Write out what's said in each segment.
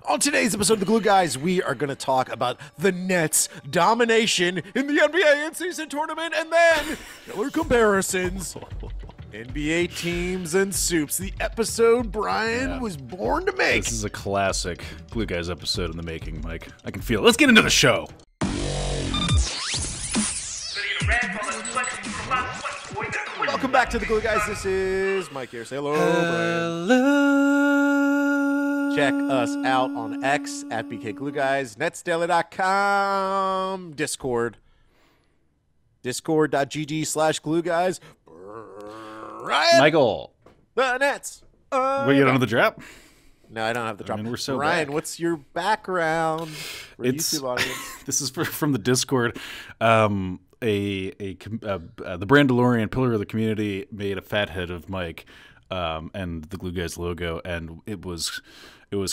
On today's episode of The Glue Guys, we are going to talk about the Nets' domination in the NBA in-season tournament and then killer comparisons. NBA teams and soups. The episode Brian was born to make. This is a classic Glue Guys episode in the making, Mike. I can feel it. Let's get into the show. Welcome back to The Glue Guys. This is Mike here. Say hello, Brian. Hello. Check us out on X at BK Glue Guys, netsdaily.com, Discord, discord.gg/Glue Guys. Ryan, Michael. the Nets. Wait, you don't know the drop? No, I don't have the drop. mean, we're so Ryan, back. what's your background for It's- YouTube audience? This is from the Discord. The brand DeLorean Pillar of the Community made a fat head of Mike and the Glue Guys logo, and it was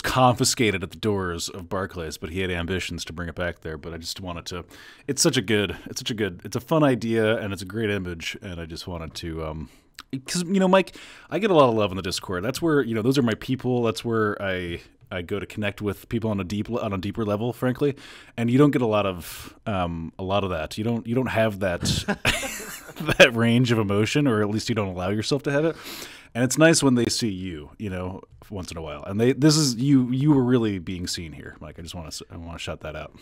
confiscated at the doors of Barclays, but he had ambitions to bring it back there. But I just wanted to. It's a fun idea, and it's a great image, and I just wanted to. Because Mike, I get a lot of love in the Discord. That's where those are my people. That's where I go to connect with people on a deeper level, frankly. And you don't get a lot of that. You don't have that that range of emotion, or at least you don't allow yourself to have it. And it's nice when they see you, once in a while. And this is you were really being seen here, Mike. I want to shout that out.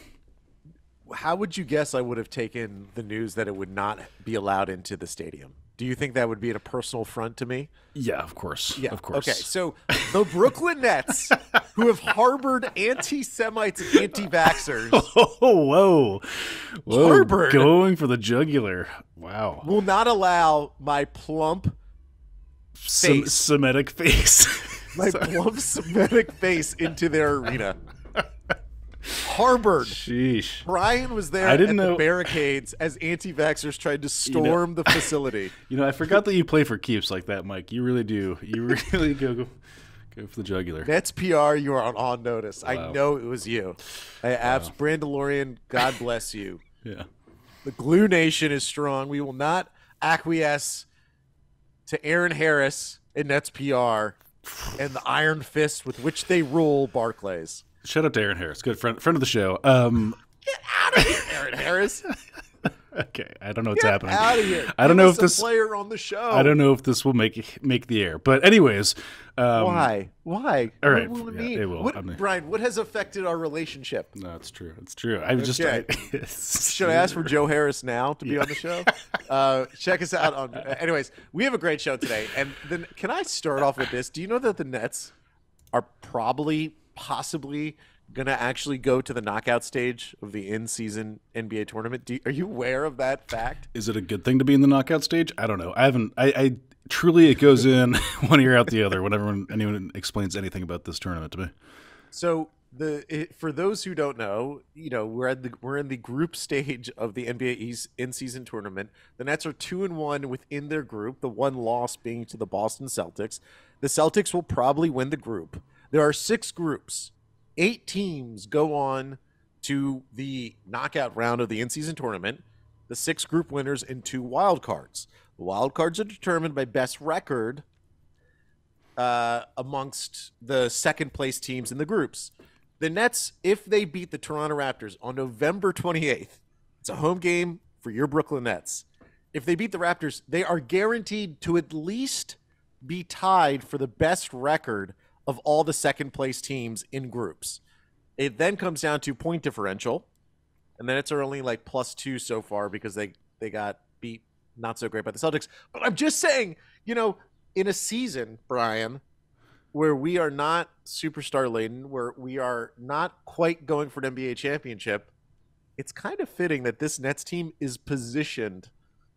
How would you guess I would have taken the news that it would not be allowed into the stadium? Do you think that would be a personal affront to me? Yeah, of course. Yeah. Of course. Okay, so the Brooklyn Nets, who have harbored anti-Semites and anti-vaxxers, Whoa. Harbored. Going for the jugular. Wow. will not allow my plump face. Semitic face. Semitic face into their arena. Harbored. Sheesh. Brian was there I didn't at the know- barricades as anti-vaxxers tried to storm the facility. I forgot that you play for keeps like that, Mike. You really do. You really go for the jugular. Nets PR, you are on notice. I Wow. know it was you. Brand DeLorean, God bless you. Yeah. The Glue Nation is strong. We will not acquiesce to Aaron Harris and Nets PR and the iron fist with which they rule Barclays. Shout out to Aaron Harris. Good friend of the show. Get out of here, Aaron Harris. Okay. I don't know what's Get happening. out of here. I don't Give know us if this a player on the show. I don't know if this will make the air. But anyways, Why? All What right. will it Yeah, mean? it will. What, Brian, what has affected our relationship? No, it's true. It's true. I just Okay. Should I ask for Joe Harris now to be on the show? Check us out on. Anyways, we have a great show today, and then can I start off with this? Do you know that the Nets are possibly going to actually go to the knockout stage of the in-season NBA tournament? Are you aware of that fact? Is it a good thing to be in the knockout stage? I don't know. I truly, it goes in one ear out the other whenever anyone explains anything about this tournament to me. So for those who don't know, we're in the group stage of the NBA in-season tournament. The Nets are 2-1 within their group. The one loss being to the Boston Celtics. The Celtics will probably win the group. There are 6 groups. 8 teams go on to the knockout round of the in-season tournament. The 6 group winners and 2 wild cards. The wild cards are determined by best record amongst the second place teams in the groups. The Nets, if they beat the Toronto Raptors on November 28th, it's a home game for your Brooklyn Nets. If they beat the Raptors, they are guaranteed to at least be tied for the best record of all the second place teams in groups. It then comes down to point differential, and the Nets are only like +2 so far because they got beat not so great by the Celtics. But I'm just saying, in a season, Brian, where we are not superstar laden, where we are not quite going for an NBA championship, it's kind of fitting that this Nets team is positioned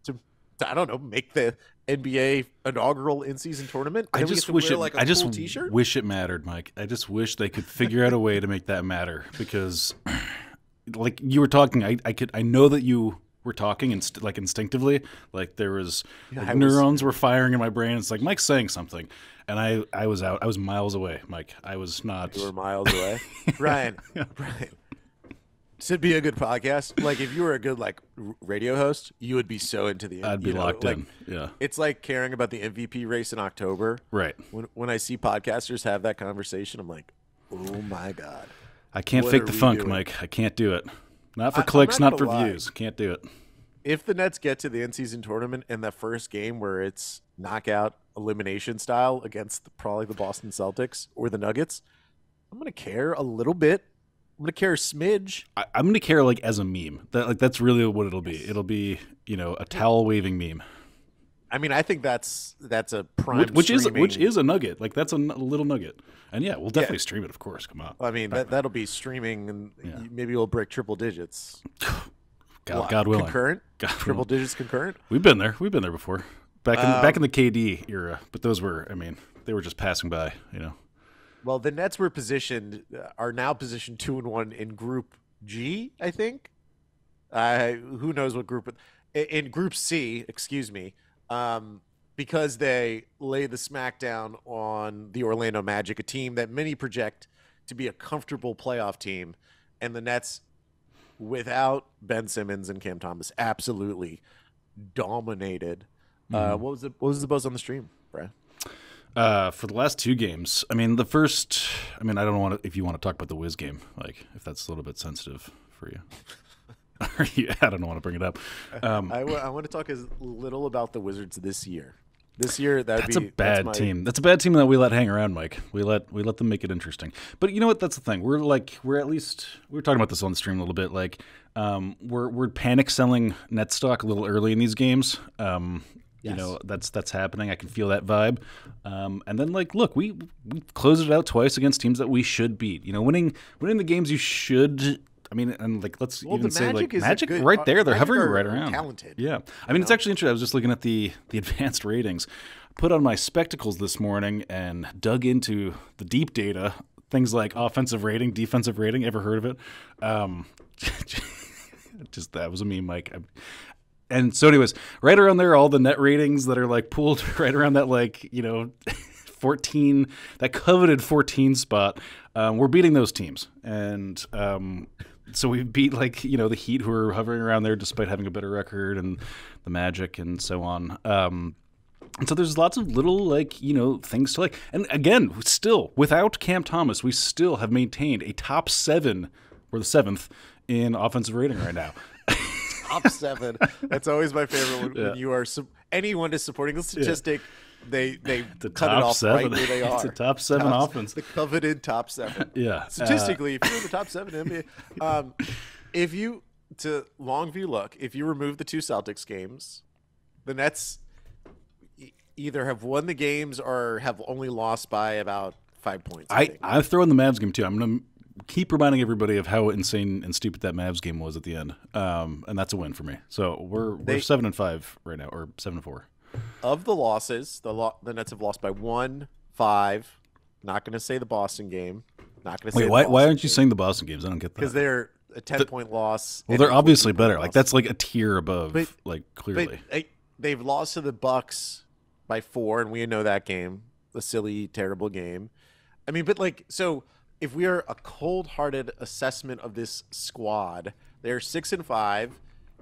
to I don't know, make the NBA inaugural in-season tournament. I just wish wear like a I just cool t-shirt. wish it mattered, Mike. I just wish they could figure out a way to make that matter, because, like you were talking, I know that you were talking instinctively, like there was neurons were firing in my brain. It's like Mike's saying something, and I was out. I was miles away, Mike. I was not. You were miles away, Brian. Brian. Should be a good podcast. Like if you were a good radio host, you would be so into the. I'd be locked in. Yeah, it's like caring about the MVP race in October. Right. When I see podcasters have that conversation, I'm like, Oh my God. I can't What fake are the we funk, doing? Mike. I can't do it. Not for I'm clicks, not not gonna for lie. views. Can't do it. If the Nets get to the in-season tournament and that first game where it's knockout elimination style against probably the Boston Celtics or the Nuggets, I'm gonna care a little bit. I'm gonna care a smidge. I'm gonna care like as a meme. That's really what it'll be. It'll be a towel waving meme, I mean, I think that's a prime which streaming. is a nugget. Like that's a little nugget. And yeah, we'll definitely stream it. Of course, come on. I mean, that'll be streaming, and maybe we'll break triple digits. God willing. Concurrent, God triple willing. digits concurrent. We've been there. We've been there before. Back in the KD era, but those were. I mean, they were just passing by. Well, the Nets are now positioned 2-1 in Group G, I think. Who knows what group? In Group C, excuse me, because they lay the smackdown on the Orlando Magic, a team that many project to be a comfortable playoff team, and the Nets, without Ben Simmons and Cam Thomas, absolutely dominated. What was the buzz on the stream, Brad? For the last two games, I mean, the first. I mean, I don't want to. If you want to talk about the Wiz game, like if that's a little bit sensitive for you. I don't want to bring it up. I want to talk as little about the Wizards this year. This year, that's a bad team. That's a bad team that we let hang around, Mike. We let them make it interesting. But you know what? That's the thing. We're at least we were talking about this on the stream a little bit. Like, we're panic selling net stock a little early in these games. You know, that's happening. I can feel that vibe. And then, like, look, we closed it out twice against teams that we should beat. You know, winning the games you should. I mean, and like, let's even say like Magic right there. They're hovering right around. Talented. Yeah. I mean, it's actually interesting. I was just looking at the advanced ratings. Put on my spectacles this morning and dug into the deep data. Things like offensive rating, defensive rating. Ever heard of it? Just that was a meme, Mike. And so, anyways, right around there, all the net ratings that are like pooled right around that, like, 14, that coveted 14 spot. We're beating those teams, and so we beat the Heat, who are hovering around there despite having a better record, and the Magic, and so on. And so there's lots of little things to like. And again, still without Cam Thomas, we still have maintained a top 7. We're the 7th in offensive rating right now. Top 7. That's always my favorite when you are anyone is supporting the statistic. They cut it off 7. right where they are. It's a top 7 offense. The coveted top 7. Yeah. Statistically, if you're in the top 7 in the NBA, to Longview look, if you remove the two Celtics games, the Nets either have won the games or have only lost by about 5 points. I've thrown the Mavs game too. I'm going to keep reminding everybody of how insane and stupid that Mavs game was at the end. And that's a win for me. So we're 7-5 right now, or 7-4. Of the losses, the Nets have lost by 1, 5. Not going to say the Boston game. Not going to say. Wait, why aren't you saying the Boston games? I don't get that. Because they're a 10-point loss. Well, they're obviously better. Like that's like a tier above. Clearly, but they've lost to the Bucks by 4, and we know that game, the silly, terrible game. I mean, but so if we are a cold-hearted assessment of this squad, they're 6-5.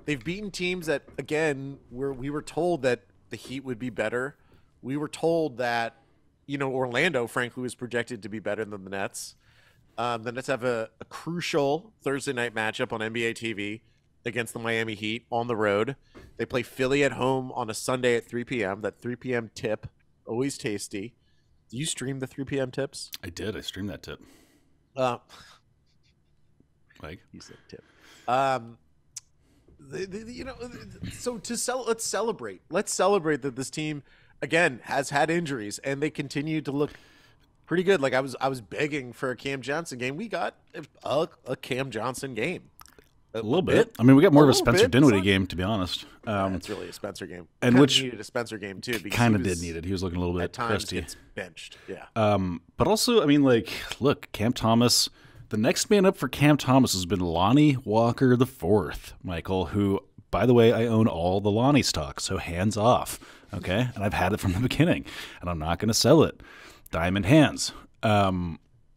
They've beaten teams that, again, we were told that the Heat would be better. We were told that, Orlando, frankly, was projected to be better than the Nets. The Nets have a crucial Thursday night matchup on NBA TV against the Miami Heat on the road. They play Philly at home on a Sunday at 3 p.m. That 3 p.m. tip, always tasty. Do you stream the 3 p.m. tips? I did. I streamed that tip. You said tip. So let's celebrate. Let's celebrate that this team again has had injuries and they continue to look pretty good. Like I was begging for a Cam Johnson game. We got a Cam Johnson game. A little bit. I mean, we got more of a Spencer bit. Dinwiddie game, to be honest. It's really a Spencer game, and which needed a Spencer game too. Kind of did need it. He was looking a little bit at times crusty. Gets benched. Yeah. But also, I mean, look, Cam Thomas. The next man up for Cam Thomas has been Lonnie Walker IV, Michael, who, by the way, I own all the Lonnie stock, so hands off, okay? And I've had it from the beginning, and I'm not going to sell it. Diamond hands.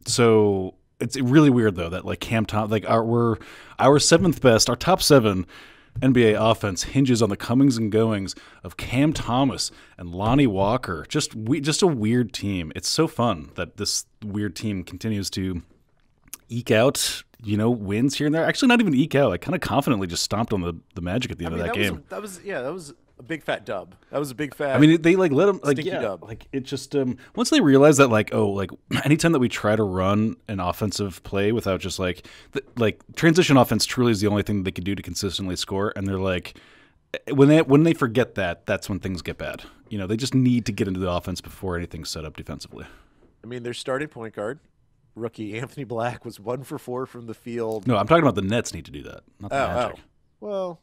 So it's really weird, though, that, Cam Thomas, our 7th best, our top 7 NBA offense hinges on the comings and goings of Cam Thomas and Lonnie Walker. Just a weird team. It's so fun that this weird team continues to eke out, wins here and there. Actually, not even eke out. I kind of confidently just stomped on the Magic at the end of that game. That was a big fat dub. That was a big fat. I mean, they let them dub. It just once they realized that anytime that we try to run an offensive play without just transition offense truly is the only thing that they can do to consistently score, and they're like when they forget that, that's when things get bad. They just need to get into the offense before anything's set up defensively. I mean, their starting point guard, rookie Anthony Black, was 1 for 4 from the field. No, I'm talking about the Nets need to do that, not the Magic. Well,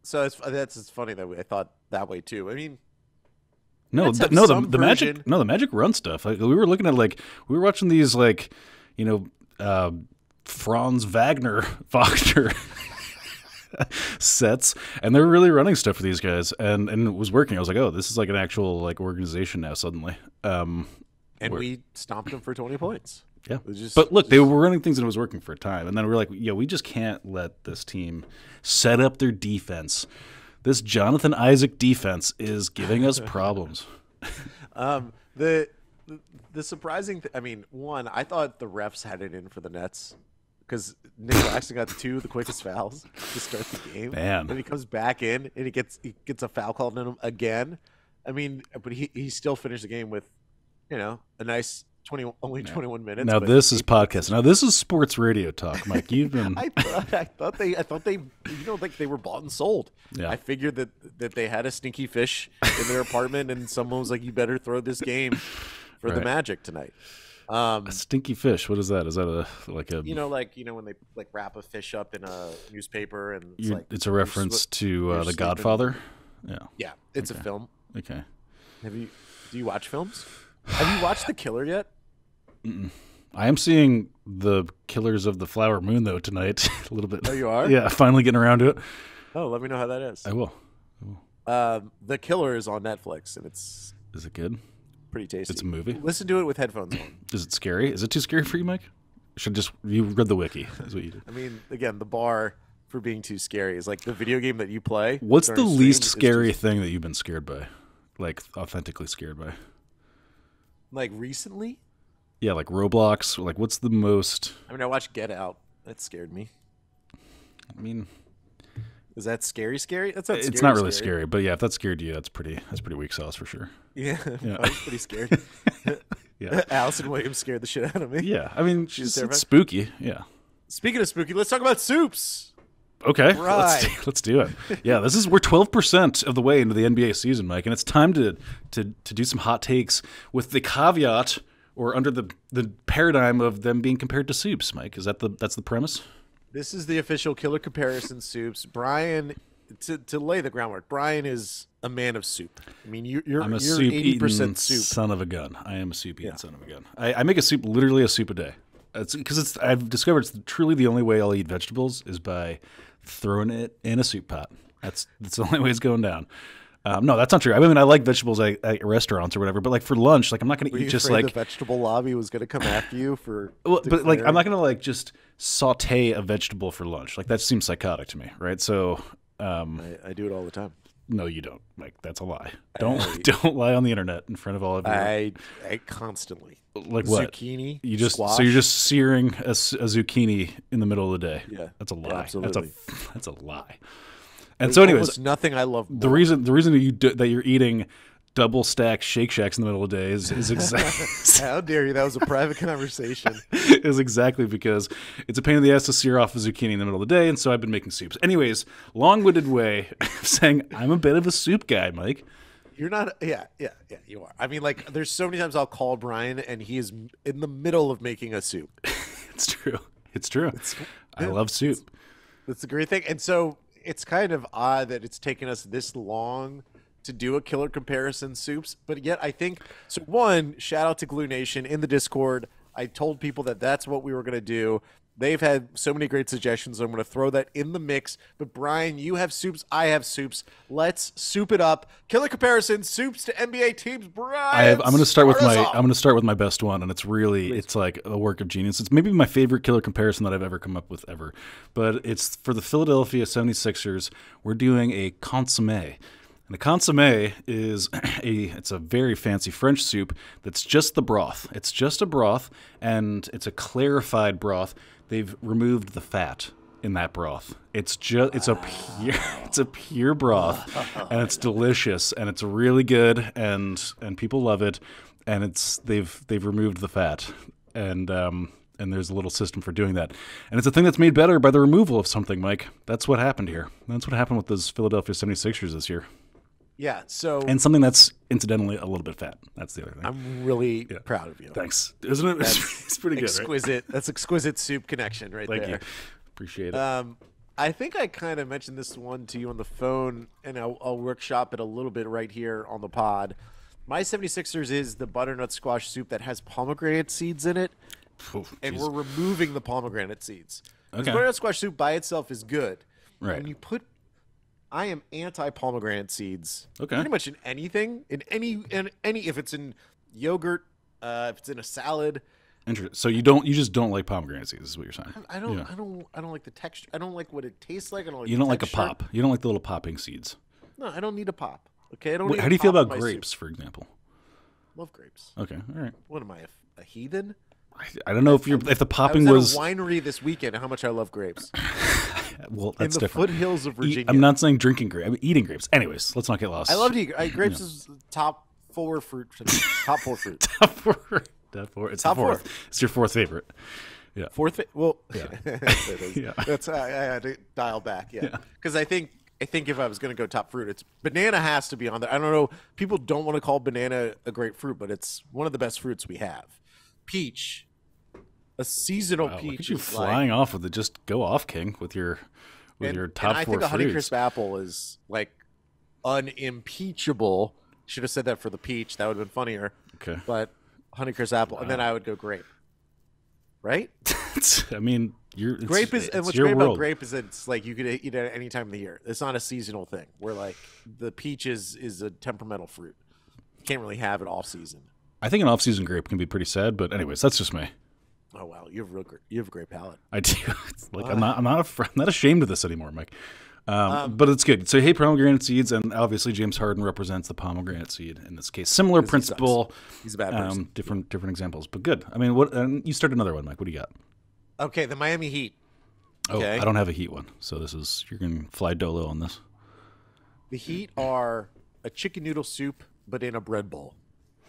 so it's funny that I thought that way too. I mean, the Magic run stuff. Like, we were looking at we were watching these Franz Wagner sets, and they're really running stuff for these guys, and it was working. I was like, oh, this is like an actual organization now suddenly. And we stomped them for 20 points. Yeah, but look, they were running things and it was working for a time, and then we were like, we just can't let this team set up their defense. This Jonathan Isaac defense is giving us problems. The surprising I mean, one, I thought the refs had it in for the Nets because Nick Claxton got 2 of the quickest fouls to start the game. Man. Then he comes back in and he gets a foul called on him again. I mean, but he still finished the game with a nice 21 minutes. Now this is podcast. Now this is sports radio talk, Mike. You've been. I thought they they were bought and sold. Yeah. I figured that they had a stinky fish in their apartment, and someone was like, "You better throw this game for the Magic tonight." A stinky fish. What is that? Is that a when they wrap a fish up in a newspaper and it's a reference to The Godfather. Yeah, it's a film. Okay. Do you watch films? Have you watched The Killer yet? Mm-mm. I am seeing The Killers of the Flower Moon though tonight a little bit. Oh, you are? Yeah, finally getting around to it. Oh, let me know how that is. I will. The Killer is on Netflix, and it's. Is it good? Pretty tasty. It's a movie. Listen to it with headphones on. Is it scary? Is it too scary for you, Mike? You read the wiki? Is what you did. I mean, again, the bar for being too scary is like the video game that you play. What's the least scary thing that you've been scared by? Like authentically scared by? Like recently? Yeah, like Roblox. Like, what's the most? I mean, I watched Get Out. That scared me. I mean, is that scary? Scary? That's not. It's not really scary, but yeah, if that scared you, that's pretty weak sauce for sure. Yeah. I was pretty scared. Yeah. Allison Williams scared the shit out of me. Yeah, I mean, it's spooky. Yeah. Speaking of spooky, let's talk about soups. Okay, right. Let's do it. Yeah, we're 12% of the way into the NBA season, Mike, and it's time to do some hot takes with the caveat or under the paradigm of them being compared to soups, Mike. That's the premise? This is the official Killer Comparison soups. Brian, to lay the groundwork, Brian is a man of soup. I mean, you're 80% soup. Son of a gun. I am a soup eating son of a gun. I make literally a soup a day. I've discovered it's truly the only way I'll eat vegetables is by throwing it in a soup pot. That's the only way it's going down. No, that's not true. I mean, I like vegetables at restaurants or whatever, but for lunch, I'm not going to eat just the vegetable lobby was going to come after you for. Well, but I'm not going to just saute a vegetable for lunch. That seems psychotic to me, right? So I do it all the time. No, you don't, Mike. That's a lie. Don't lie on the internet in front of all of you. I constantly. Like what? Zucchini. So you're just searing a zucchini in the middle of the day. Yeah, that's a lie. Absolutely. That's a lie. And so, anyways, nothing I love more. The reason that you're eating double stack Shake Shacks in the middle of the day is exactly. How dare you? That was a private conversation. Is exactly because it's a pain in the ass to sear off a zucchini in the middle of the day, and so I've been making soups. Anyways, long-winded way of saying I'm a bit of a soup guy, Mike. You're not. Yeah, you are. I mean, there's so many times I'll call Brian, and he is in the middle of making a soup. It's true. I love soup. That's a great thing. And so it's kind of odd that it's taken us this long to do a Killer Comparison soups, but yet I think so. One, shout out to Glue Nation in the Discord. I told people that that's what we were going to do. They've had so many great suggestions. I'm going to throw that in the mix. But Brian, you have soups. I have soups. Let's soup it up. Killer Comparison soups to NBA teams. Brian, I'm going to start with my best one, and it's like a work of genius. It's maybe my favorite Killer Comparison that I've ever come up with ever. But it's for the Philadelphia 76ers. We're doing a consommé. And a consommé is it's a very fancy French soup that's just the broth. It's just a broth, and it's a clarified broth. They've removed the fat in that broth. It's a pure broth, and it's delicious, and it's really good, and people love it, and they've removed the fat, and there's a little system for doing that, and it's a thing that's made better by the removal of something, Mike. That's what happened here. That's what happened with those Philadelphia 76ers this year. Yeah, so And something that's incidentally a little bit fat. That's the other thing. I'm really proud of you. Thanks. Isn't it? It's pretty good, Exquisite. That's exquisite soup connection right Thank there. you. Appreciate it. I think I kind of mentioned this one to you on the phone, and I'll workshop it a little bit right here on the pod. My 76ers is the butternut squash soup that has pomegranate seeds in it, and we're removing the pomegranate seeds. Because butternut squash soup by itself is good. Right. When you put, I am anti-pomegranate seeds. Okay. Pretty much in anything, in any, if it's in yogurt, if it's in a salad. Interesting. So you just don't like pomegranate seeds, is what you're saying? I don't like the texture. I don't like what it tastes like. I don't like You don't like a pop. You don't like the little popping seeds. No, I don't need a pop. Okay, I don't. How do you feel about grapes, for example? Love grapes. Okay, all right. What am I, a heathen? I don't know if the popping I was at a winery this weekend. How much I love grapes. Well, that's in the different. foothills of Virginia. I'm not saying drinking grapes. I'm eating grapes. Anyways, let's not get lost. I love to eat grapes. Is top 4 fruit. Top 4 fruit. Top four. It's top the fourth. It's your fourth favorite. Yeah. Well, Yeah. yeah. That's I had to dial back. Yeah, because I think if I was going to go top fruit, it's banana has to be on there. I don't know. People don't want to call banana a great fruit, but it's one of the best fruits we have. Peach, a seasonal peach. Look at you flying off with it. Just go off, King, with your top I 4 think a fruits. Honeycrisp apple is like unimpeachable. Should have said that for the peach. That would have been funnier. Okay. But Honeycrisp apple, and then I would go grape. Right? I mean, grape is, and what's great about grape is that it's like you could eat it at any time of the year. It's not a seasonal thing. Where like the peach is a temperamental fruit. You can't really have it off season. I think an off-season grape can be pretty sad, but anyways, that's just me. Oh wow, you have a great palate. I do. I'm not ashamed of this anymore, Mike. But it's good. So, hey, pomegranate seeds, and obviously James Harden represents the pomegranate seed in this case. Similar principle. He's a bad person. Different examples, but good. I mean, what? You start another one, Mike. What do you got? Okay, the Miami Heat. Okay. Oh, I don't have a Heat one, so you're gonna fly dolo on this. The Heat are a chicken noodle soup, but in a bread bowl.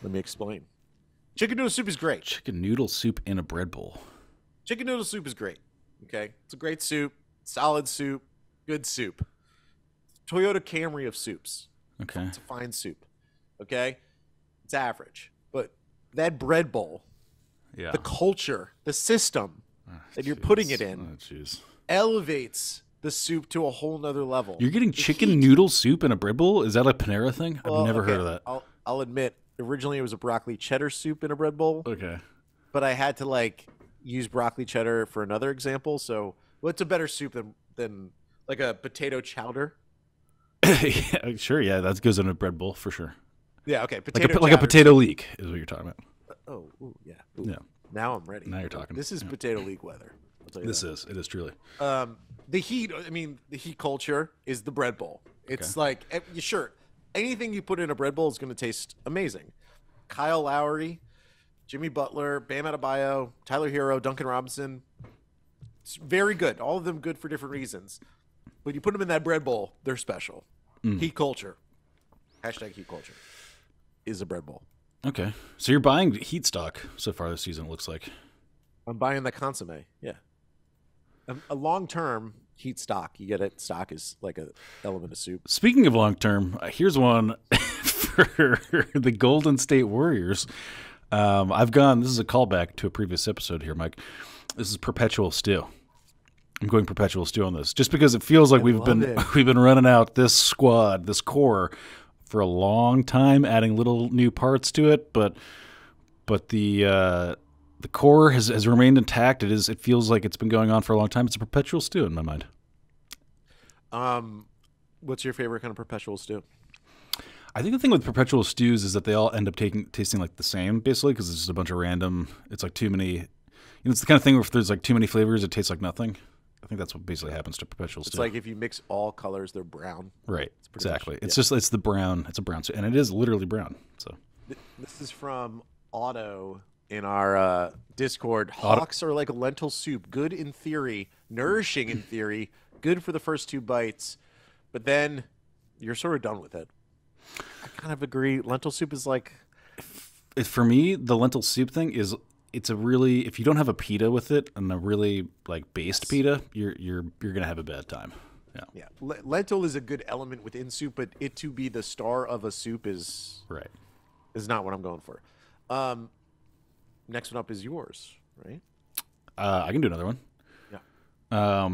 Let me explain. Chicken noodle soup is great. Chicken noodle soup in a bread bowl. Chicken noodle soup is great. Okay, it's a great soup, solid soup, good soup. Toyota Camry of soups. Okay, it's a fine soup. Okay, it's average, but that bread bowl, the culture, the system that you're putting it in, elevates the soup to a whole nother level. You're getting chicken noodle soup in a bread bowl? Is that a Panera thing? I've never heard of that. I'll admit, originally it was a broccoli cheddar soup in a bread bowl. Okay. But I had to use broccoli cheddar for another example. So what's a better soup than like a potato chowder? Yeah, sure. Yeah, that goes in a bread bowl for sure. Yeah. Okay. Like a potato leek is what you're talking about. Yeah. Yeah. Now I'm ready. Now you're talking. This is potato leek weather. I'll tell you that. It is truly. The Heat. I mean, the Heat culture is the bread bowl. It's like sure. Anything you put in a bread bowl is going to taste amazing. Kyle Lowry, Jimmy Butler, Bam Adebayo, Tyler Hero, Duncan Robinson. It's very good. All of them good for different reasons. But you put them in that bread bowl, they're special. Heat culture. Hashtag Heat culture is a bread bowl. Okay. So you're buying Heat stock so far this season, it looks like. I'm buying the consomme. Yeah. A long-term Heat stock. You get it. Stock is like an element of soup. Speaking of long-term, here's one for the Golden State Warriors. This is a callback to a previous episode here, Mike. This is Perpetual Stew. I'm going Perpetual Stew on this, just because it feels like we've been running out this squad, this core, for a long time, adding little new parts to it, but the core has remained intact. It feels like it's been going on for a long time. It's a perpetual stew in my mind. What's your favorite kind of perpetual stew? I think the thing with perpetual stews is that they all end up tasting like the same, basically, because it's just a bunch of random. It's like too many. It's the kind of thing where if there's like too many flavors, it tastes like nothing. I think that's what basically happens to perpetuals. It's too. like if you mix all colors, they're brown. Right. pretty much- Exactly. It's yeah. just it's the brown. It's a brown suit, and it is literally brown. So This is from Otto in our Discord. Hawks are like a lentil soup. Good in theory, nourishing in theory, good for the first 2 bites, but then you're sort of done with it. I kind of agree. Lentil soup is like, for me, the lentil soup thing is it's a really if you don't have a pita with it and a really like based pita, you're gonna have a bad time. Yeah. yeah, lentil is a good element within soup, but it to be the star of a soup is Right. not what I'm going for. Next one up is yours, right? I can do another one. Yeah. I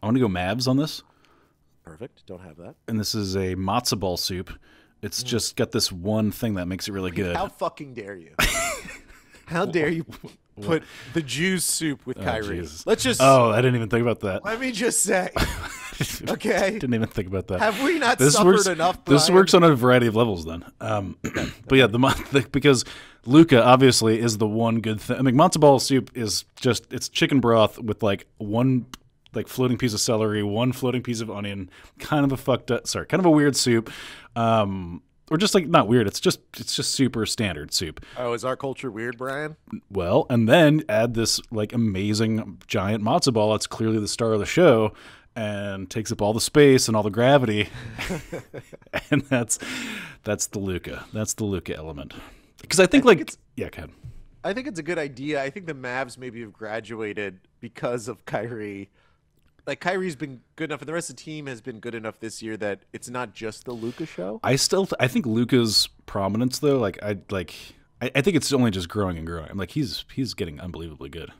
want to go Mavs on this. Perfect. Don't have that. And this is a matzo ball soup. It's just got this one thing that makes it really good. How fucking dare you? How dare you put the Jews soup with Kyrie? Jesus. Let's just. Oh, I didn't even think about that. Let me just say. Okay. Didn't even think about that. Have we not suffered enough? This Brian? works on a variety of levels then. But yeah, because Luca obviously is the one good thing. I mean, matzo ball soup is just it's chicken broth with like one like floating piece of celery, one floating piece of onion, kind of a weird soup. Or just like not weird. It's just super standard soup. Oh, is our culture weird, Brian? Well, and then add this like amazing giant matzo ball that's clearly the star of the show and takes up all the space and all the gravity. And that's the Luca. That's the Luca element. Because I think yeah, go ahead. I think it's a good idea. I think the Mavs maybe have graduated because of Kyrie. Like Kyrie's been good enough, and the rest of the team has been good enough this year that it's not just the Luka show. I think Luca's prominence though, I think it's only just growing and growing. I'm like he's getting unbelievably good.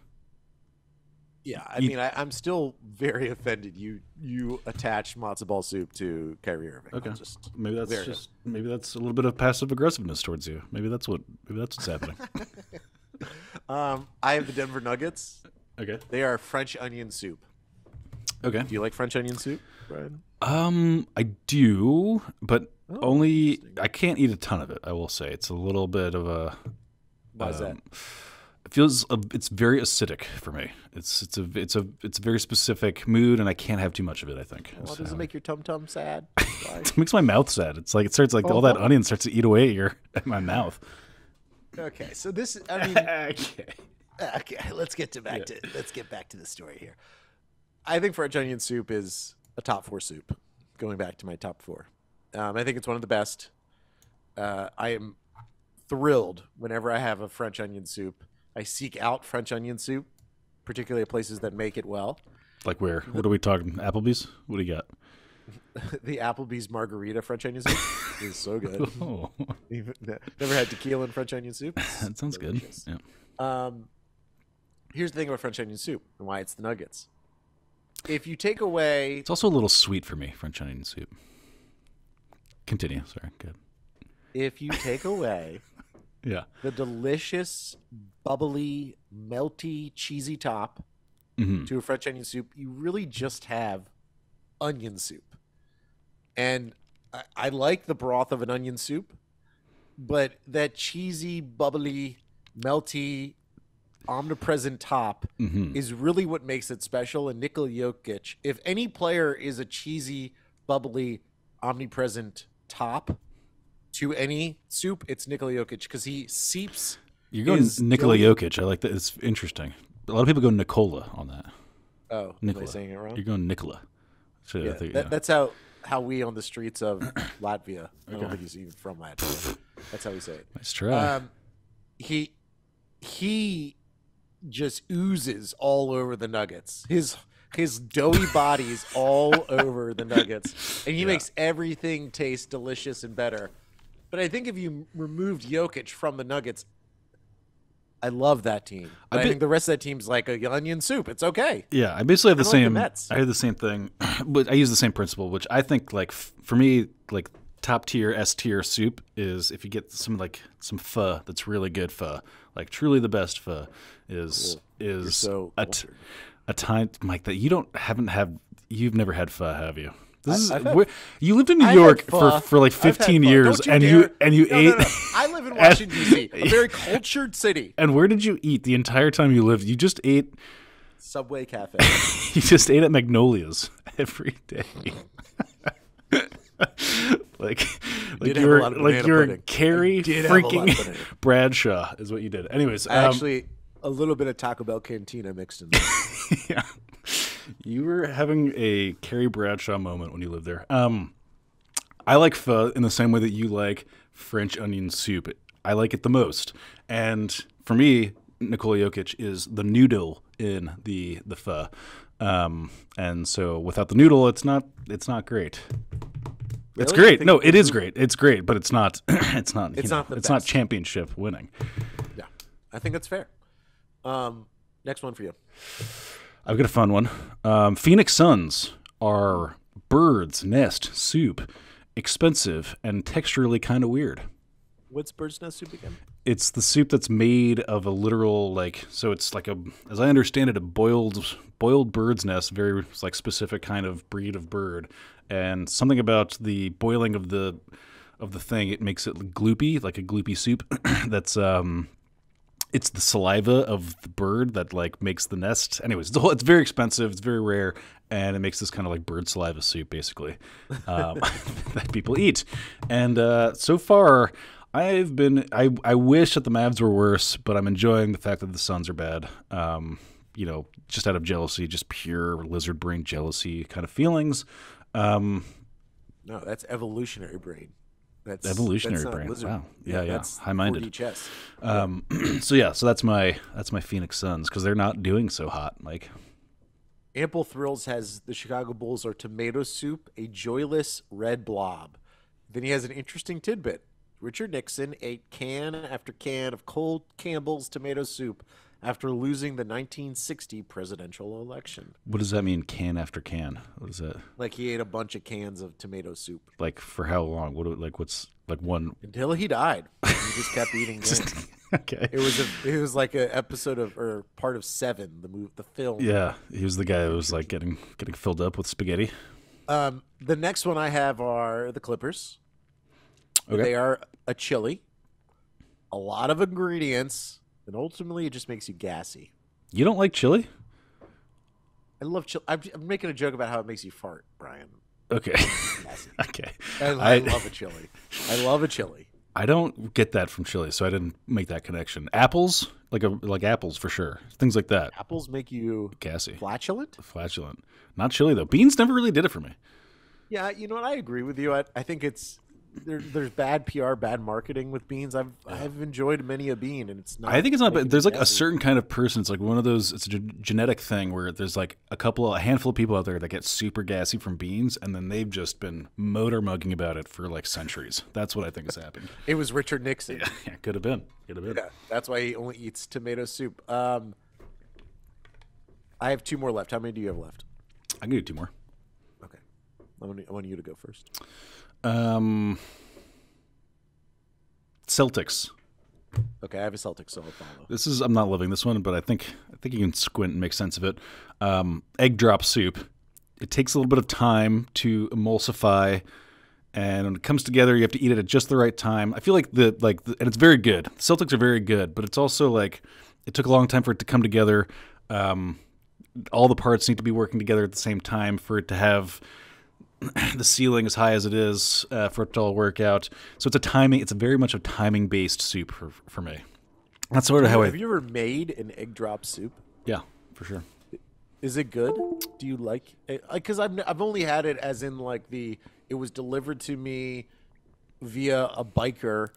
Yeah, I mean, I'm still very offended. You attached matzo ball soup to Kyrie Irving. Okay, Just maybe that's a little bit of passive aggressiveness towards you. Maybe that's what's happening. I have the Denver Nuggets. Okay. They are French onion soup. Okay. Do you like French onion soup, Brian? I do, but only I can't eat a ton of it. I will say it's a little bit of a. Why is that? It feels it's very acidic for me. It's a very specific mood, and I can't have too much of it. I think. Well, does it make your tum tum sad? Why? It makes my mouth sad. It's like it starts like all that onion starts to eat away at my mouth. Okay, so this I mean okay, let's get back to the story here. I think French onion soup is a top 4 soup. Going back to my top 4, I think it's one of the best. I am thrilled whenever I have a French onion soup. I seek out French onion soup, particularly at places that make it well. Like where? What are we talking? Applebee's? What do you got? The Applebee's margarita French onion soup is so good. Oh, Never had tequila and French onion soup. that sounds Delicious. good. Yeah. Here's the thing about French onion soup and why it's the Nuggets. If you take away, It's also a little sweet for me, French onion soup. Continue. Sorry. Good. if you take away Yeah. the delicious, bubbly, melty, cheesy top Mm-hmm. to a French onion soup, you really just have onion soup. And I like the broth of an onion soup, but that cheesy, bubbly, melty, omnipresent top is really what makes it special. And Nikola Jokic, if any player is a cheesy, bubbly, omnipresent top to any soup, it's Nikola Jokic because he seeps. You're going Nikola Jokic. I like that. It's interesting. A lot of people go Nicola on that. Oh, am Nicola. I saying it wrong? You're going Nicola. So Yeah, I think, that's how we on the streets of Latvia. I don't think he's even from Latvia. That's how we say it. Nice try. He just oozes all over the Nuggets. His doughy body's all over the Nuggets, and he makes everything taste delicious and better. But I think if you removed Jokic from the Nuggets, I love that team. But I think the rest of that team's like a onion soup. It's okay. Yeah, I basically have the I like the same. Mets. I have the same thing, but I use the same principle, which I think like for me, like top tier S tier soup is if you get some pho that's really good pho, like truly the best pho is so a cultured. time Mike that you've never had pho, have you? This I've is had- you lived in New I've York had pho. for like I've had 15 pho. years, Don't and dare. you No, ate. no. I live in Washington D.C., a very cultured city. And where did you eat the entire time you lived? You just ate Subway Cafe. You just ate at Magnolia's every day. like did have a lot of banana you're pudding. Carrie did have a lot of banana. freaking Bradshaw is what you did. Anyways, Actually, a little bit of Taco Bell Cantina mixed in there. yeah, you were having a Carrie Bradshaw moment when you lived there. I like pho in the same way that you like French onion soup. I like it the most, and for me, Nikola Jokic is the noodle in the pho. And so without the noodle, it's not great. It's Really? great. No, it is great. It's great, but it's not. It's not. It's not the It's not best. championship winning. Yeah, I think that's fair. Next one for you. I've got a fun one. Phoenix Suns are bird's nest soup, expensive and texturally kind of weird. What's bird's nest soup again? It's the soup that's made of a literal so it's like as I understand it, a boiled bird's nest, very like specific kind of breed of bird, and something about the boiling of the thing, it makes it gloopy, like a gloopy soup. That's it's the saliva of the bird that like makes the nest. Anyways, it's very expensive, it's very rare, and it makes this kind of like bird saliva soup basically that people eat. And so far, I wish that the Mavs were worse, but I'm enjoying the fact that the Suns are bad. Just out of jealousy, just pure lizard brain jealousy kind of feelings. No, that's evolutionary brain. That's Evolutionary not brain. lizard. Wow. Yeah. That's High-minded. 4D chess. So that's my Phoenix Suns because they're not doing so hot, Mike. Ample Thrills has the Chicago Bulls are tomato soup, a joyless red blob. Then he has an interesting tidbit. Richard Nixon ate can after can of cold Campbell's tomato soup after losing the 1960 presidential election. What does that mean? Can after can? What is that? Like he ate a bunch of cans of tomato soup Like for how long? What's like one? until he died. He just kept eating cans. Okay. It was like an episode of or part of Seven, the film. Yeah, he was the guy that was like getting filled up with spaghetti. The next one I have are the Clippers. Okay. They are a chili, a lot of ingredients, and ultimately it just makes you gassy. You don't like chili? I love chili. I'm making a joke about how it makes you fart, Brian. Okay. Gassy. Okay. I love a chili. I love a chili. I don't get that from chili, so I didn't make that connection. Apples, like apples for sure. Things like that. Apples make you Gassy. flatulent. Flatulent. Not chili though. Beans never really did it for me. Yeah, you know what? I agree with you. I think it's there's bad PR, bad marketing with beans. I've enjoyed many a bean, and it's not. I think it's not, making but there's me like a gassy. certain kind of person. It's like one of those. It's a genetic thing where there's like a handful of people out there that get super gassy from beans, and then they've just been motor mugging about it for like centuries. That's what I think is happening. It was Richard Nixon. Yeah, could have been. Yeah, that's why he only eats tomato soup. I have two more left. How many do you have left? I can do two more. Okay, I want you to go first. Celtics. Okay, I have a Celtics, so I'll follow. I'm not loving this one, but I think you can squint and make sense of it. Egg drop soup. It takes a little bit of time to emulsify, and when it comes together, you have to eat it at just the right time. I feel like and it's very good. The Celtics are very good, but it's also like it took a long time for it to come together. All the parts need to be working together at the same time for it to have the ceiling as high as it is for it to all work out. So it's very much a timing based soup for me. That's sort of how Have you ever made an egg drop soup? yeah, for sure. Is it good? Do you like it? Because I've only had it as in like it was delivered to me via a biker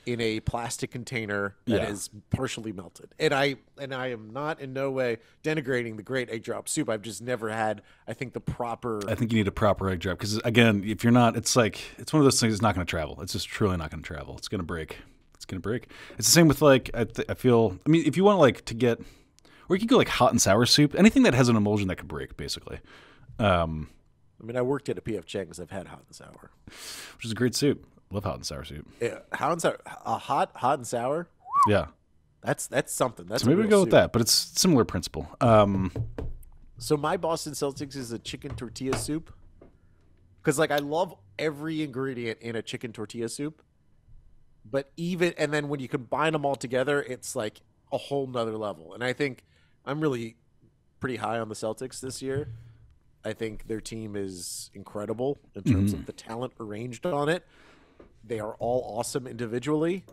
in a plastic container that is partially melted. And I am not in no way denigrating the great egg drop soup. I've just never had, I think, the proper. I think you need a proper egg drop because again, if you're not, it's one of those things that's not going to travel. It's just truly not going to travel. It's going to break. It's the same with like I feel. I mean, if you want like to get, or you could go like hot and sour soup. Anything that has an emulsion that could break, basically. I mean, I worked at a PF Chang's. I've had hot and sour, which is a great soup. Love hot and sour soup. Yeah, hot and sour, hot and sour. Yeah, that's something. That's so maybe a we real go soup. with that, but it's similar principle. So my Boston Celtics is a chicken tortilla soup. Because like I love every ingredient in a chicken tortilla soup, but and then when you combine them all together, it's like a whole nother level. And I think I'm really pretty high on the Celtics this year. I think their team is incredible in terms of the talent arranged on it. They are all awesome individually,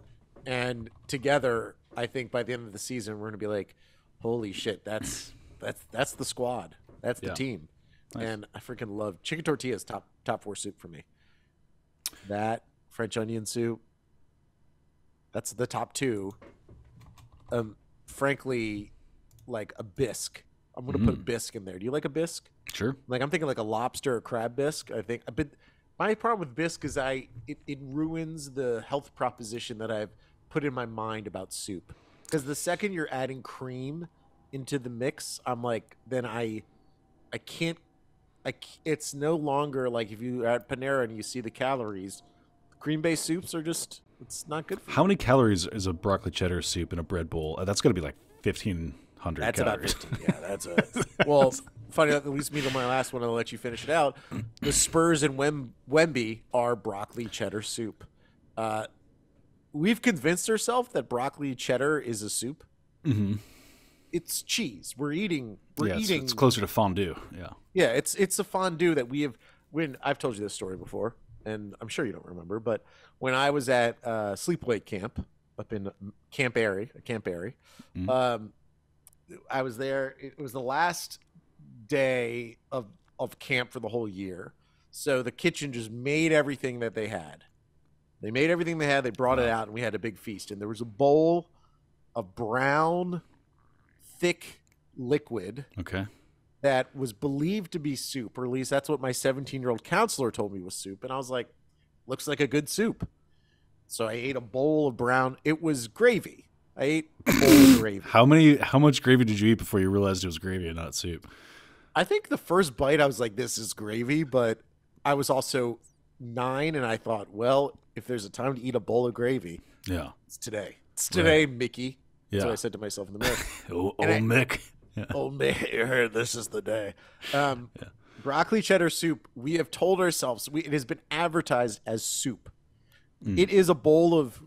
and together, I think by the end of the season, we're going to be like, "Holy shit, that's the squad. That's the team." Nice. And I freaking love chicken tortillas. Top 4 soup for me. That French onion soup. That's the top 2. Frankly, like a bisque. I'm going to put a bisque in there. Do you like a bisque? Sure. Like I'm thinking like a lobster or crab bisque. I think. But my problem with bisque is it ruins the health proposition that I've put in my mind about soup. Because the second you're adding cream into the mix, I'm like, then I can't. It's no longer like if you're at Panera and you see the calories. Cream-based soups are just, it's not good for you. How many calories is a broccoli cheddar soup in a bread bowl? That's got to be like 1,500 That's calories. about 15. Yeah, that's well, funny enough, that leads me to my last one. I'll let you finish it out. The Spurs and Wemby are broccoli cheddar soup. We've convinced ourselves that broccoli cheddar is a soup. Mm-hmm. It's cheese. We're eating. It's closer to fondue. Yeah. Yeah, it's a fondue that we have. I've told you this story before, and I'm sure you don't remember, but when I was at sleepaway camp up in Camp Airy, I was there. It was the last day of camp for the whole year, so the kitchen just made everything that they had. They made everything they had. They brought it out, and we had a big feast. And there was a bowl of brown, thick liquid. Okay. That was believed to be soup, or at least that's what my 17-year-old counselor told me was soup. And I was like, looks like a good soup. So I ate a bowl of brown. It was gravy. I ate a bowl of gravy. How much gravy did you eat before you realized it was gravy and not soup? I think the first bite I was like, this is gravy, but I was also 9 and I thought, well, if there's a time to eat a bowl of gravy, it's today. It's today, right. Mickey. That's what I said to myself in the mirror. Old Mick. Yeah. Oh man, this is the day. Broccoli cheddar soup. We have told ourselves it has been advertised as soup. It is a bowl of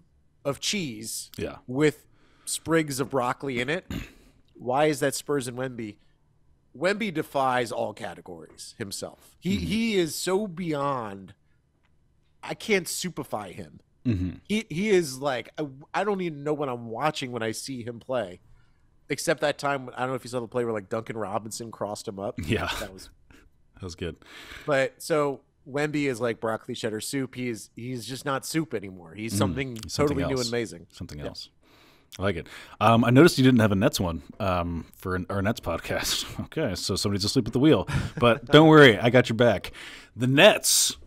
cheese with sprigs of broccoli in it. Why is that Spurs and Wemby? Wemby defies all categories himself. He is so beyond. I can't soupify him. He is like I don't even know what I'm watching when I see him play. Except that time, I don't know if you saw the play where like Duncan Robinson crossed him up. Yeah, that was good. But so Wemby is like broccoli cheddar soup. He's just not soup anymore. He's something totally new and amazing. Something else. I like it. I noticed you didn't have a Nets one for our Nets podcast. Okay, so somebody's asleep at the wheel. But don't worry, I got your back. The Nets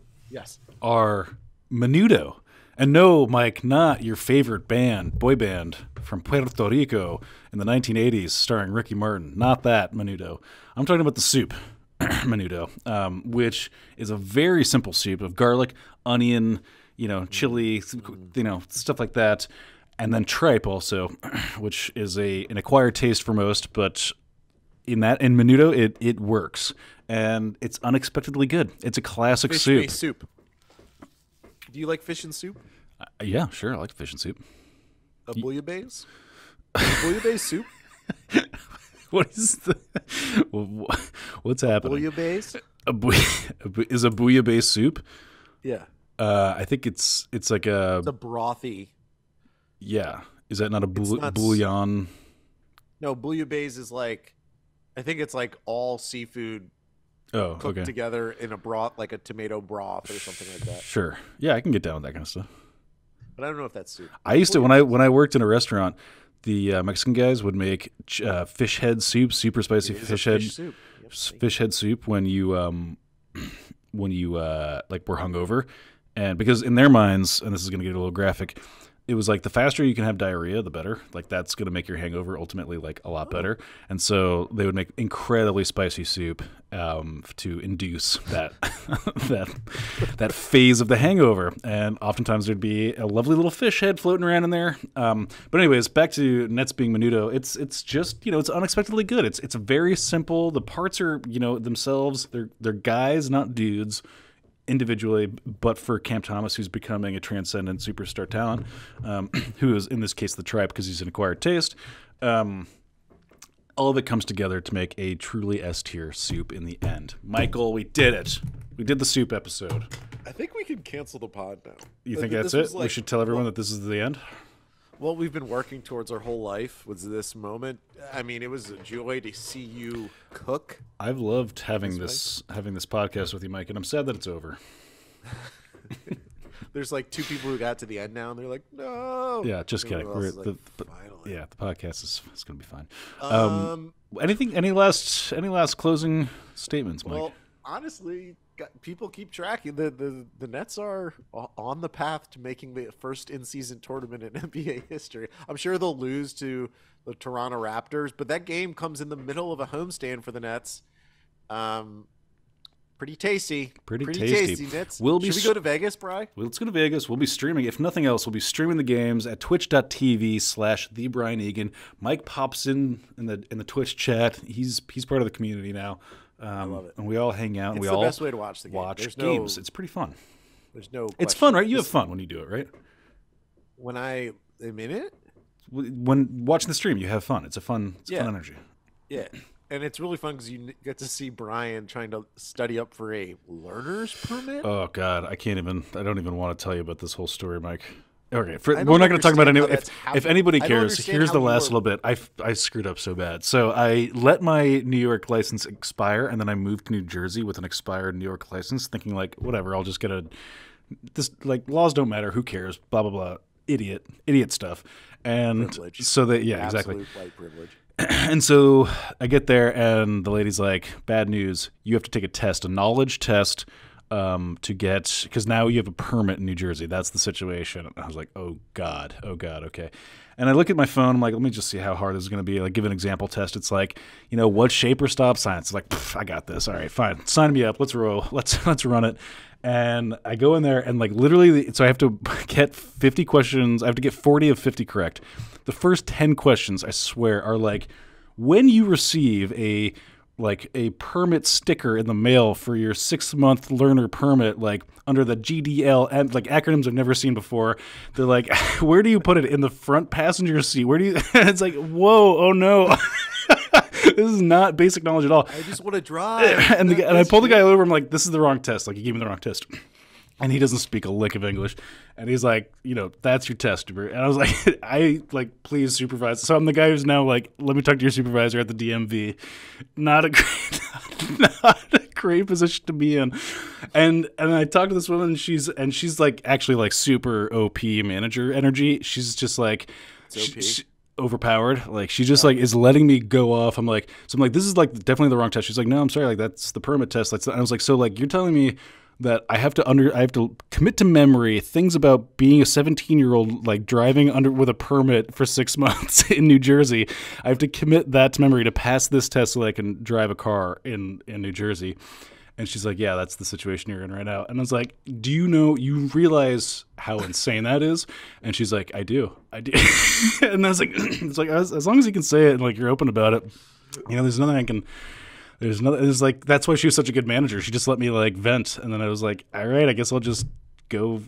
are Menudo. And no, Mike, not your favorite boy band from Puerto Rico in the 1980s starring Ricky Martin. Not that, Menudo. I'm talking about the soup, Menudo, which is a very simple soup of garlic, onion, chili, stuff like that. And then tripe also, which is an acquired taste for most, but in Menudo, it works. And it's unexpectedly good. It's a classic soup. Do you like fish and soup? Yeah, sure. I like fish and soup. A bouillabaisse? Bouillabaisse soup? What's happening? Bouillabaisse? Is a bouillabaisse soup? Yeah. I think it's like It's a brothy. Yeah. Is that not a bouillon? No, bouillabaisse is like, I think it's like all seafood cooked together in a broth, like a tomato broth or something like that. Sure. Yeah, I can get down with that kind of stuff. But I don't know if that's soup. I used to, when I worked in a restaurant, the Mexican guys would make fish head soup, super spicy fish head soup when you like were hungover. And because in their minds, and this is going to get a little graphic, it was like the faster you can have diarrhea, the better. Like that's going to make your hangover ultimately like a lot better. And so they would make incredibly spicy soup to induce that that phase of the hangover. And oftentimes there'd be a lovely little fish head floating around in there. But anyways, back to Nets being Menudo. It's just it's unexpectedly good. It's a very simple. The parts are themselves. They're guys, not dudes. Individually, but for Cam Thomas, who's becoming a transcendent superstar talent, who is in this case the tribe because he's an acquired taste. all of it comes together to make a truly S-tier soup in the end. Michael, we did it. We did the soup episode. I think we can cancel the pod now. You think that's it? We should tell everyone that this is the end? Well, we've been working towards our whole life was this moment. I mean, it was a joy to see you cook. I've loved having this podcast with you, Mike, and I'm sad that it's over. There's like 2 people who got to the end now, and they're like, "No." Yeah, just kidding. Finally. The podcast is going to be fine. Any last closing statements, Mike? Well, honestly, people keep tracking. The Nets are on the path to making the first in-season tournament in NBA history. I'm sure they'll lose to the Toronto Raptors, but that game comes in the middle of a homestand for the Nets. Pretty tasty. Pretty tasty. Nets. Should we go to Vegas, Bri? Let's go to Vegas. We'll be streaming. If nothing else, we'll be streaming the games at twitch.tv/TheBrian Egan. Mike pops in the Twitch chat. He's part of the community now. I love it. And we all hang out. It's the best way to watch the game. Watch games. It's pretty fun. There's no question. It's fun, right? You have fun when you do it, right? When I am in it? When watching the stream, you have fun. It's fun energy. Yeah. And it's really fun because you get to see Brian trying to study up for a learner's permit. Oh, God. I don't even want to tell you about this whole story, Mike. Okay, we're not going to talk about any. If anybody cares, here's the last little bit. I screwed up so bad. So I let my New York license expire, and then I moved to New Jersey with an expired New York license, thinking like, whatever, I'll just get laws don't matter. Who cares? Blah blah blah. Idiot stuff. And privilege. So that Absolute exactly. white privilege. And so I get there, and the lady's like, "Bad news. You have to take a test, a knowledge test." To get, because now you have a permit in New Jersey. That's the situation. And I was like, oh God, okay. And I look at my phone. I'm like, let me just see how hard this is going to be. Like, give an example test. It's like, what shape or stop sign? It's like, I got this. All right, fine. Sign me up. Let's roll. Let's run it. And I go in there, and like literally, so I have to get 50 questions. I have to get 40 of 50 correct. The first 10 questions, I swear, are like, when you receive a permit sticker in the mail for your 6-month learner permit, like under the GDL, and like acronyms I've never seen before. They're like, where do you put it? In the front passenger seat? Where do you? It's like, whoa, oh no. This is not basic knowledge at all. I just want to drive. And I pulled the guy over. I'm like, this is the wrong test. Like, he gave me the wrong test. And he doesn't speak a lick of English. And he's like, that's your test. And I was like, please supervise. So I'm the guy who's now like, let me talk to your supervisor at the DMV. Not a great position to be in. And I talked to this woman, and she's like actually like super OP manager energy. She's just like, she, overpowered. Like, she just like is letting me go off. I'm like, this is like definitely the wrong test. She's like, no, I'm sorry. Like, that's the permit test. And I was like, so like, you're telling me that I have to commit to memory things about being a 17-year-old, like driving with a permit for 6 months in New Jersey. I have to commit that to memory to pass this test so that I can drive a car in New Jersey. And she's like, yeah, that's the situation you're in right now. And I was like, do you realize how insane that is? And she's like, I do. And I was like, it's like, as long as you can say it and like you're open about it, there's nothing I can. It's like, that's why she was such a good manager. She just let me like vent. And then I was like, all right, I guess I'll just go,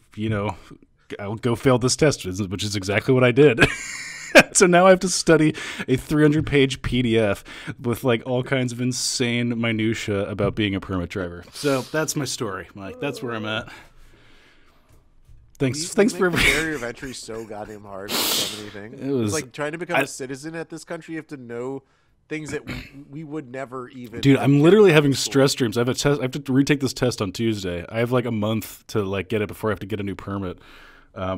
I'll go fail this test, which is exactly what I did. So now I have to study a 300-page PDF with like all kinds of insane minutia about being a permit driver. So that's my story, Mike. That's where I'm at. Thanks for the barrier of entry so goddamn hard for so many things. It was like trying to become a citizen at this country. You have to know things that we would never even. Dude, I'm literally having stress dreams. I have a test. I have to retake this test on Tuesday. I have like a month to like get it before I have to get a new permit.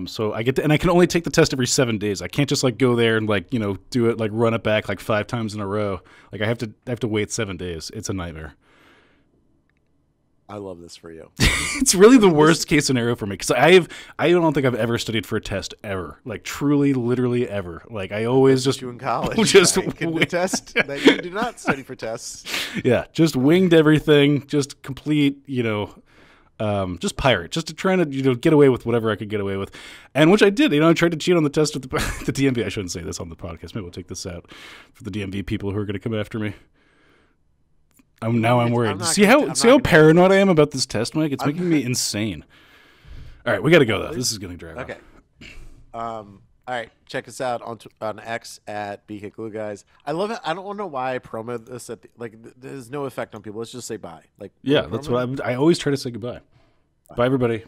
So I and I can only take the test every 7 days. I can't just like go there and like do it, like run it back like 5 times in a row. Like I have to wait 7 days. It's a nightmare. I love this for you. It's really the worst case scenario for me, because I don't think I've ever studied for a test ever. Like truly, literally ever. Like I always just you in college. Just I can attest that you do not study for tests. Yeah, just winged everything. Just complete, just pirate, just to try to get away with whatever I could get away with, and which I did. I tried to cheat on the test at the DMV. I shouldn't say this on the podcast. Maybe we'll take this out for the DMV people who are going to come after me. I'm worried. See how paranoid I am about this test, Mike? It's making me insane. All right, we got to go though. This is going to drag on. Okay. All right, check us out on X at BK Glue Guys. I love it. I don't know why I promo this there's no effect on people. Let's just say bye. Like Yeah, that's what I always try to say goodbye. Bye, everybody.